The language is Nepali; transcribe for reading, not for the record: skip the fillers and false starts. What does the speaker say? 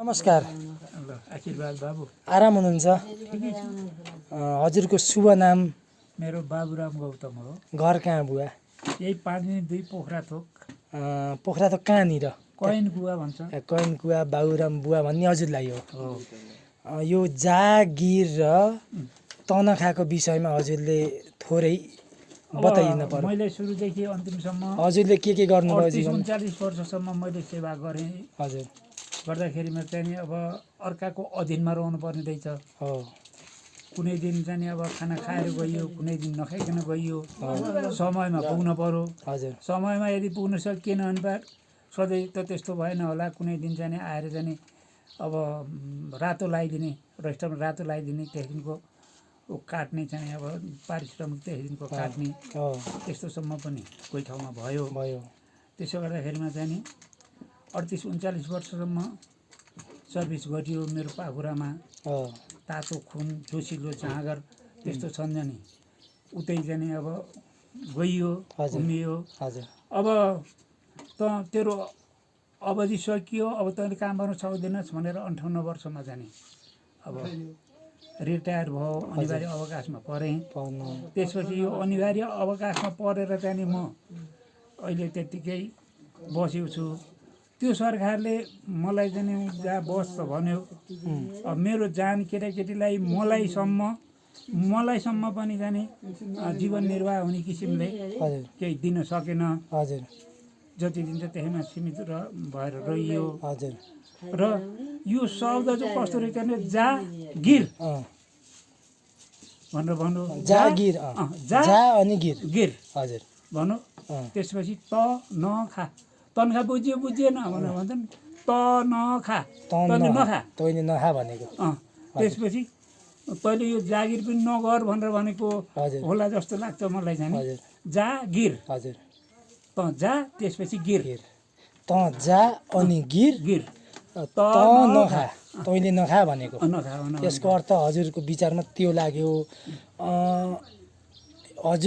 नमस्कार। ल आशीर्वाद बाबु। आराम हुनुहुन्छ? हजुरको शुभ नाम? मेरो बाबुराम गौतम हो। घर कहाँ बुवा? यही 5 दिन 2 पोखरा थोक। पोखरा त कहाँनिर? कैन कुवा भन्छ। कैन कुवा बाबुराम बुवा भन्ने हजुरलाई हो। यो जागिर र तनखाको विषयमा हजुरले थोरै बताइदिनु पर्यो। मैले सुरुदेखि अन्तिमसम्म हजुरले के गर्नुभयो जीवनमा? 39 वर्षसम्म मैले सेवा गरेँ। हजुर। गर्दाखेरिमा चाहिँ अब अर्काको अधीनमा रहनु पर्ने रहेछ। हो। कुनै दिन चाहिँ अब खाना खाएर गइयो, कुनै दिन नखाइकन गइयो। समयमा पुग्न पर्यो। हजुर। समयमा यदि पुग्न सकिएन भने सधैँ त त्यस्तो भएन होला। कुनै दिन चाहिँ आएर चाहिँ अब रातो लगाइदिने, रेस्टुरेन्टमा रातो लगाइदिने, त्यहाँदेखिको काट्ने चाहिँ अब पारिश्रमिक त्यहाँदेखिको काट्ने, त्यस्तोसम्म पनि कोही ठाउँमा भयो। त्यसो गर्दाखेरिमा चाहिँ नि 38-39 वर्षसम्म सर्भिस गरियो मेरो पाखुरामा। तातो खुन, जोसिलो जाँगर त्यस्तो छन् नि। उतै जाने अब गइयो, घुमियो। अब त तेरो अवधि सकियो, अब तैँले काम गर्न सक्दैनस् भनेर 58 वर्षमा जाने अब रिटायर भयो, अनिवार्य अवकाशमा परेँ। त्यसपछि यो अनिवार्य अवकाशमा परेर चाहिँ म अहिले त्यत्तिकै बसेको छु। त्यो सरकारले मलाई चाहिँ जहाँ बस भन्यो, अब मेरो जान केटाकेटीलाई मलाईसम्म पनि जाने जीवन निर्वाह हुने किसिमले केही दिन सकेन। जति दिन्छ त्यसैमा सीमित भएर रहियो। र यो शब्द चाहिँ कस्तो रहेछ भने जागिर भनेर भन्नु। जागिर अनि गिर हजुर भन्नु। त्यसपछि त नखा, तनखा बुझिएन भनेर भन्छन्। त नखा, तैँले नखा भनेको। त्यसपछि तैँले यो जागिर पनि नगर भनेर भनेको होला जस्तो लाग्छ मलाई चाहिँ। जागिर हजुर। त जा, त्यसपछि गिर। त जा अनि गिर त नखा, तैँले नखा भनेको। यसको अर्थ हजुरको विचारमा त्यो लाग्यो। हजुर